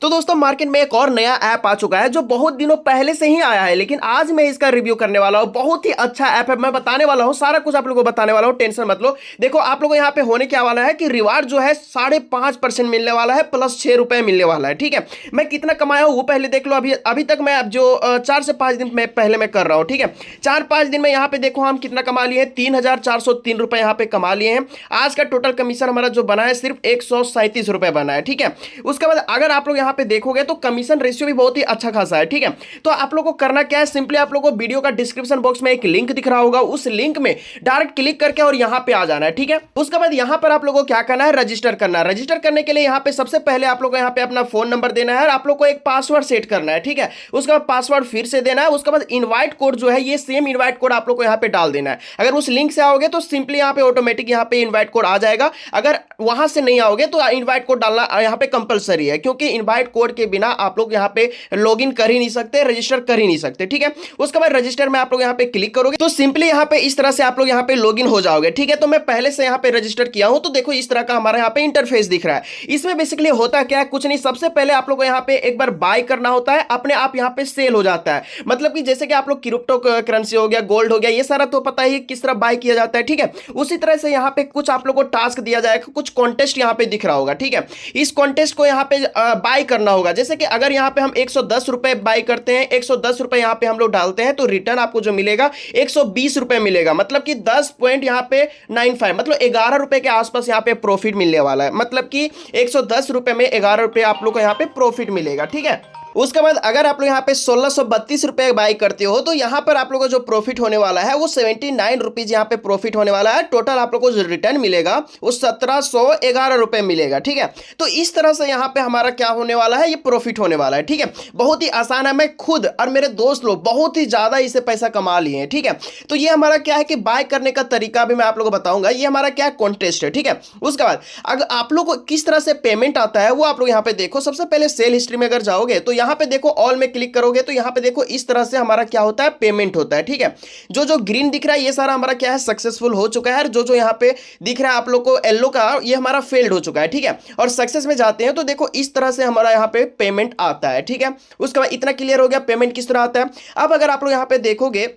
तो दोस्तों मार्केट में एक और नया ऐप आ चुका है जो बहुत दिनों पहले से ही आया है, लेकिन आज मैं इसका रिव्यू करने वाला हूं। बहुत ही अच्छा ऐप है, मैं बताने वाला हूं, सारा कुछ आप लोगों को बताने वाला हूं, टेंशन मत लो। देखो आप लोगों को यहाँ पे होने क्या वाला है कि रिवार्ड जो है 5.5% मिलने वाला है प्लस 6 रुपए मिलने वाला है। ठीक है, मैं कितना कमाया हूं वो पहले देख लो। अभी अभी तक मैं जो 4 से 5 दिन में पहले मैं कर रहा हूं। ठीक है, 4-5 दिन में यहाँ पे देखो हम कितना कमा लिए हैं, 3,403 रुपए यहाँ पे कमा लिए हैं। आज का टोटल कमीशन हमारा जो बना है सिर्फ 137 रुपए बना है। ठीक है, उसके बाद अगर आप लोग यहाँ पे देखोगे तो कमीशन रेशियो भी बहुत ही अच्छा खासा है। ठीक है, तो आप लोग को करना क्या है, सिंपली आप लोग को वीडियो का डिस्क्रिप्शन बॉक्स में एक लिंक दिख रहा होगा, उस लिंक में डायरेक्ट क्लिक करके और यहाँ पे आ जाना है। ठीक है, उसके बाद यहाँ पर आप लोग को क्या करना है, रजिस्टर करना है। रजिस्टर करने के लिए यहाँ पे सबसे पहले आप लोग को यहाँ पे अपना फोन नंबर देना है और आप लोग को एक पासवर्ड सेट करना है। ठीक है, उसके बाद पासवर्ड फिर से देना है। उसके बाद इनवाइट कोड जो है ये सेम इनवाइट कोड आप लोग को यहाँ पे डाल देना है। अगर उस लिंक से आओगे तो सिंपली यहाँ पे ऑटोमेटिक यहाँ पे इनवाइट कोड आ जाएगा। अगर वहां से नहीं आओगे तो इनवाइट कोड डालना यहाँ पे कंपलसरी है, क्योंकि इनवाइट कोड के बिना आप लोग यहाँ पे लॉगिन कर ही नहीं सकते, रजिस्टर कर ही नहीं सकते। ठीक है, उसके बाद रजिस्टर में आप लोग यहाँ पे क्लिक करोगे तो सिंपली यहाँ पे इस तरह से आप लोग यहाँ पे लॉगिन हो जाओगे। ठीक है, तो मैं पहले से यहाँ पे रजिस्टर किया हूं, तो देखो इस तरह का हमारा यहाँ पे इंटरफेस दिख रहा है। इसमें बेसिकली होता क्या है, कुछ नहीं, सबसे पहले आप लोग को यहाँ पे एक बार बाय करना होता है, अपने आप यहाँ पे सेल हो जाता है। मतलब कि जैसे कि आप लोग क्रिप्टो करेंसी हो गया, गोल्ड हो गया, ये सारा तो पता ही किस तरह बाय किया जाता है। ठीक है, उसी तरह से यहाँ पे कुछ आप लोग को टास्क दिया जाएगा, कुछ कॉन्टेस्ट यहाँ पे दिख रहा होगा। ठीक है, इस कॉन्टेस्ट को यहाँ पे बाय करना होगा। जैसे कि अगर यहाँ पे हम 110 रुपए बाय करते हैं, 110 रुपए यहाँ पे हम लोग डालते हैं, तो रिटर्न आपको जो मिलेगा 120 रुपए मिलेगा। मतलब कि 10 पॉइंट यहाँ पे 95, मतलब 11 रुपए के आसपास यहाँ पे प्रॉफिट मिलने वाला है। मतलब कि 110 रुपए में 11 रुपए आप लोग को यहाँ पे प्रॉफिट मिलेगा। ठीक है, उसके बाद अगर आप लोग यहाँ पे 1632 रुपए बाई करते हो तो यहाँ पर आप लोगों को जो प्रॉफिट होने वाला है वो 79 रुपीज यहाँ पे प्रॉफिट होने वाला है। टोटल आप लोगों को जो रिटर्न मिलेगा वो 1711 रुपए मिलेगा। ठीक है, तो इस तरह से यहाँ पे हमारा क्या होने वाला है, ये प्रॉफिट होने वाला है। ठीक है, बहुत ही आसान है, मैं खुद और मेरे दोस्त लोग बहुत ही ज्यादा इससे पैसा कमा लिए हैं। ठीक है, तो ये हमारा क्या है कि बाय करने का तरीका भी मैं आप लोगों को बताऊंगा। ये हमारा क्या है, कॉन्टेस्ट है। ठीक है, उसके बाद अगर आप लोग को किस तरह से पेमेंट आता है वो आप लोग यहाँ पे देखो। सबसे पहले सेल हिस्ट्री में अगर जाओगे तो यहाँ पे देखो ऑल में क्लिक करोगे तो यहाँ पे देखो इस तरह से हमारा क्या होता है, पेमेंट होता है। ठीक है, जो जो ग्रीन दिख रहा है ये सारा हमारा क्या है, सक्सेसफुल हो चुका है। जो जो यहाँ पे दिख रहा है आप लोग को येलो का, ये हमारा फेल्ड हो चुका है। ठीक है, और सक्सेस में जाते हैं तो देखो इस तरह से हमारा यहाँ पे पेमेंट आता है। ठीक है, उसके बाद इतना क्लियर हो गया पेमेंट किस तरह आता है। अब अगर आप लोग यहाँ पे देखोगे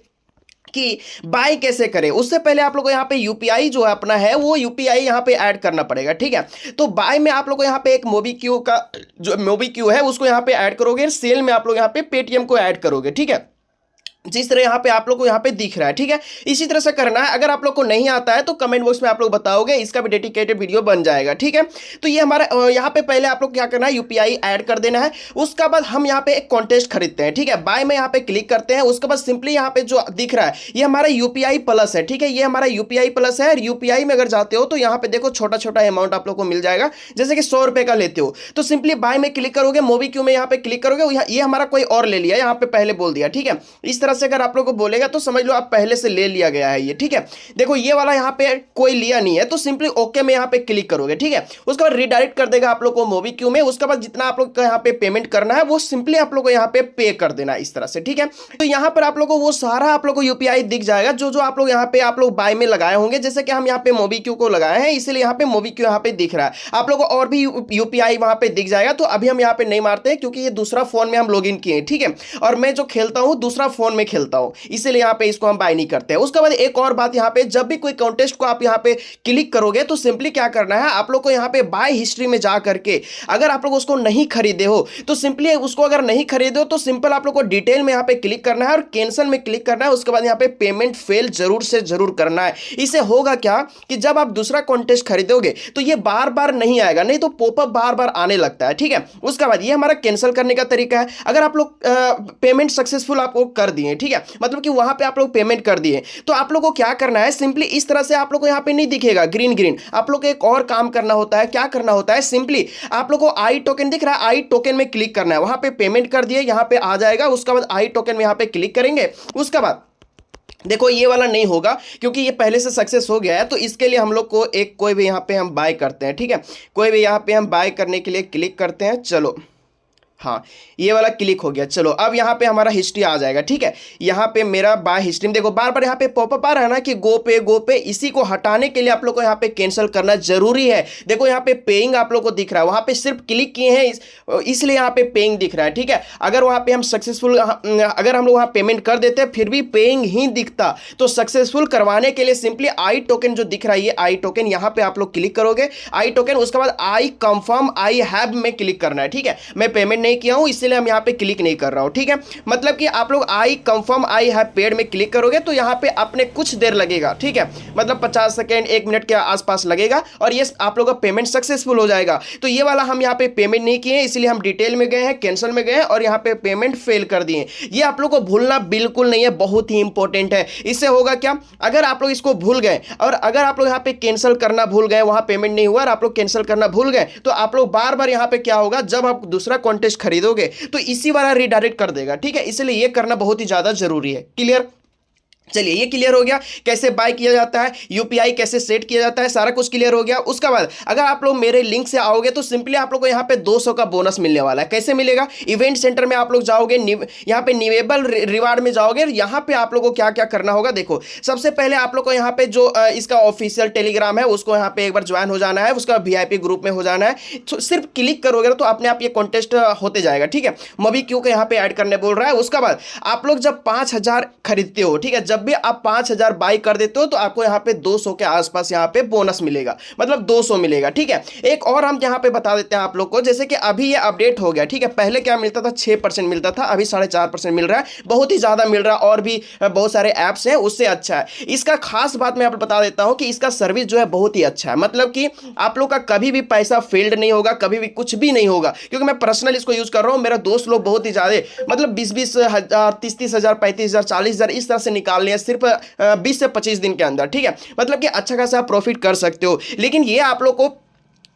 कि बाय कैसे करें, उससे पहले आप लोग को यहाँ पे यूपीआई जो अपना है वो यूपीआई यहाँ पे ऐड करना पड़ेगा। ठीक है, तो बाय में आप लोग को यहाँ पे एक मोबीक्यू का जो मोबीक्यू है उसको यहाँ पे ऐड करोगे, सेल में आप लोग यहाँ पे पेटीएम को ऐड करोगे। ठीक है, जिस तरह यहाँ पे आप लोग को यहाँ पे दिख रहा है। ठीक है, इसी तरह से करना है। अगर आप लोग को नहीं आता है तो कमेंट बॉक्स में आप लोग बताओगे, इसका भी डेडिकेटेड वीडियो बन जाएगा। ठीक है, तो ये हमारा यहाँ पे पहले आप लोग क्या करना है, यूपीआई ऐड कर देना है। उसके बाद हम यहाँ पे एक कॉन्टेस्ट खरीदते हैं। ठीक है, बाय में यहाँ पे क्लिक करते हैं। उसके बाद सिंपली यहाँ पे जो दिख रहा है ये हमारा यूपीआई प्लस है। ठीक है, ये हमारा यूपीआई प्लस है। और यूपीआई में अगर जाते हो तो यहाँ पे देखो छोटा छोटा अमाउंट आप लोग को मिल जाएगा, जैसे कि 100 रुपए का लेते हो तो सिंपली बाय में क्लिक करोगे, मोबीक्यू में यहाँ पे क्लिक करोगे, ये हमारा कोई और ले लिया, यहाँ पे पहले बोल दिया। ठीक है, इस तरह से अगर आप लोग को बोले तो समझ लो आप पहले से ले लिया गया है ये। ठीक है, देखो ये वाला यहाँ पे कोई लिया नहीं है तो सिंपली ओके में यहाँ पे क्लिक करोगे। ठीक है, उसके बाद रिडायरेक्ट कर देगा आप लोग को मोबीक्यू में। उसके बाद जितना आप लोग को यहाँ पे पेमेंट करना है वो सिंपली आप लोग को यहाँ पे पे कर देना इस तरह से। ठीक है, तो यहाँ पर आप लोग को वो सारा आप लोग को यूपीआई दिख जाएगा जो जो आप लोग यहाँ पे आप लोग बाय में लगाए होंगे। जैसे कि हम यहाँ पे मोबीक्यू को लगाए हैं इसलिए यहाँ पे मोबीक्यू यहाँ पे दिख रहा है। आप लोग को और भी यूपीआई वहां पे दिख जाएगा। तो अभी हम यहाँ पे नहीं मारते हैं क्योंकि ये दूसरा फोन में हम लॉग इन किए। ठीक है, और मैं जो खेलता हूँ दूसरा फोन में खेलता हूँ, इसीलिए यहाँ पे इसको हम बाय नहीं करते हैं। उसके बाद एक और बात, यहाँ पे जब भी कोई कॉन्टेस्ट को आप यहाँ पे क्लिक करोगे तो सिंपली क्या करना है, आप लोग को यहाँ पे बाय हिस्ट्री में जा करके अगर आप लोग उसको नहीं खरीदे हो तो सिंपली उसको अगर नहीं खरीदे हो तो सिंपल आप लोग को डिटेल में यहाँ पे क्लिक करना है और कैंसिल में क्लिक करना है। उसके बाद यहाँ पे पेमेंट फेल जरूर से जरूर करना है। इससे होगा क्या कि जब आप दूसरा कॉन्टेस्ट खरीदोगे तो ये बार बार नहीं आएगा, नहीं तो पॉपअप बार बार आने लगता है। ठीक है, उसके बाद ये हमारा कैंसिल करने का तरीका है। अगर आप लोग पेमेंट सक्सेसफुल आपको कर दिए, ठीक है, मतलब कि वहां पे आप लोग पेमेंट कर दिए तो आप लोग को क्या करना है, सिंपली इस तरह से आप लोग को यहाँ पे नहीं दिखेगा ग्रीन ग्रीन। आप लोग को एक और काम करना होता है। क्या करना होता है, सिंपली आप लोग को आई टोकन दिख रहा है, आई टोकन में क्लिक करना है। वहां पे पेमेंट कर दिए, यहाँ पे आ जाएगा। उसके बाद आई टोकन में यहाँ पे क्लिक करेंगे। उसके बाद देखो ये वाला नहीं होगा क्योंकि ये पहले से सक्सेस हो गया है। तो इसके लिए हम लोग को एक कोई भी यहाँ पे हम बाय करते हैं। ठीक है, कोई भी यहाँ पे हम बाय करने के लिए क्लिक करते हैं। चलो हाँ, ये वाला क्लिक हो गया। चलो अब यहाँ पे हमारा हिस्ट्री आ जाएगा, ठीक है। यहाँ पे मेरा बाय हिस्ट्री में देखो बार बार यहाँ पे पॉपअप आ रहा है ना कि गो पे, इसी को हटाने के लिए आप लोग को यहाँ पे कैंसिल करना जरूरी है। देखो यहाँ पे पेइंग आप लोग को दिख रहा है, वहाँ पे सिर्फ क्लिक किए हैं इसलिए यहाँ पे पेइंग दिख रहा है, ठीक है। अगर वहाँ पे हम सक्सेसफुल, अगर हम लोग वहाँ पेमेंट कर देते फिर भी पेइंग ही दिखता, तो सक्सेसफुल करवाने के लिए सिंपली आई टोकन जो दिख रहा है, ये आई टोकन यहाँ पे आप लोग क्लिक करोगे, आई टोकन, उसके बाद आई कंफर्म आई हैव में क्लिक करना है, ठीक है। मैं पेमेंट नहीं किया हूं इसलिए हम यहां पे क्लिक नहीं कर रहा हूं, ठीक है। मतलब कि आप लोग I confirm I have paid में क्लिक करोगे तो यहां पे अपने कुछ देर लगेगा, ठीक है। मतलब 50 सेकेंड 1 मिनट के आसपास लगेगा और ये आप लोग का पेमेंट सक्सेसफुल हो जाएगा। तो ये वाला हम यहां पे पेमेंट नहीं किए इसलिए हम डिटेल में गए हैं, कैंसिल में गए हैं और यहां पे पेमेंट फेल कर दिए। ये आप लोग को भूलना बिल्कुल नहीं है, बहुत ही इंपॉर्टेंट है। इससे होगा क्या, अगर आप लोग इसको भूल गए और अगर आप लोग यहां पे कैंसिल करना भूल गए, वहां पेमेंट नहीं हुआ और आप लोग कैंसिल करना भूल गए, तो आप लोग बार बार यहां पे क्या होगा, जब आप दूसरा कॉन्टेस्ट खरीदोगे तो इसी वाला रिडायरेक्ट कर देगा, ठीक है। इसलिए यह करना बहुत ही ज्यादा जरूरी है। क्लियर? चलिए ये क्लियर हो गया, कैसे बाय किया जाता है, यूपीआई कैसे सेट किया जाता है, सारा कुछ क्लियर हो गया। उसके बाद अगर आप लोग मेरे लिंक से आओगे तो सिंपली आप लोग को यहाँ पे 200 का बोनस मिलने वाला है। कैसे मिलेगा, इवेंट सेंटर में आप लोग जाओगे, यहाँ पे निवेबल रिवार्ड में जाओगे, यहाँ पे आप लोगों को क्या क्या करना होगा। देखो सबसे पहले आप लोग को यहाँ पे जो इसका ऑफिशियल टेलीग्राम है उसको यहाँ पे एक बार ज्वाइन हो जाना है, उसका वीआईपी ग्रुप में हो जाना है। तो सिर्फ क्लिक करोगे तो अपने आप ये कॉन्टेस्ट होते जाएगा, ठीक है। मभी क्यों को यहाँ पे ऐड करने बोल रहा है। उसके बाद आप लोग जब 5000 खरीदते हो, ठीक है, जब भी आप 5000 बाई कर देते हो तो आपको यहाँ पे 200 के आसपास यहाँ पे बोनस मिलेगा, मतलब 200 मिलेगा, ठीक है। एक और हम यहाँ पे बता देते हैं आप लोग को, जैसे कि अभी ये अपडेट हो गया, ठीक है। पहले क्या मिलता था, 6% मिलता था, अभी 4.5% मिल रहा है, बहुत ही ज्यादा मिल रहा है। और भी बहुत सारे ऐप्स हैं उससे अच्छा है। इसका खास बात मैं आपको बता देता हूं कि इसका सर्विस जो है बहुत ही अच्छा है, मतलब कि आप लोग का कभी भी पैसा फेल्ड नहीं होगा, कभी भी कुछ भी नहीं होगा, क्योंकि मैं पर्सनल इसको यूज कर रहा हूं। मेरा दोस्त लोग बहुत ही ज्यादा, मतलब 20-20 हजार, 30-30 हजार, 35 हजार, 40 हजार इस तरह से निकाल लिया सिर्फ 20 से 25 दिन के अंदर, ठीक है। मतलब कि अच्छा खासा प्रॉफिट कर सकते हो। लेकिन ये आप लोग को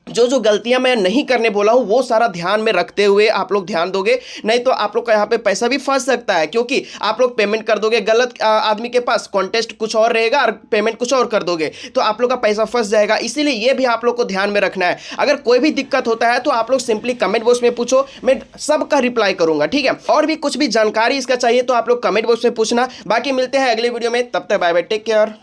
जो जो गलतियां मैं नहीं करने बोला हूं वो सारा ध्यान में रखते हुए आप लोग ध्यान दोगे, नहीं तो आप लोग का यहां पे पैसा भी फंस सकता है, क्योंकि आप लोग पेमेंट कर दोगे गलत आदमी के पास, कॉन्टेस्ट कुछ और रहेगा और पेमेंट कुछ और कर दोगे तो आप लोग का पैसा फंस जाएगा। इसीलिए ये भी आप लोग को ध्यान में रखना है। अगर कोई भी दिक्कत होता है तो आप लोग सिंपली कमेंट बॉक्स में पूछो, मैं सबका रिप्लाई करूंगा, ठीक है। और भी कुछ भी जानकारी इसका चाहिए तो आप लोग कमेंट बॉक्स में पूछना। बाकी मिलते हैं अगले वीडियो में, तब तक बाय बाय, टेक केयर।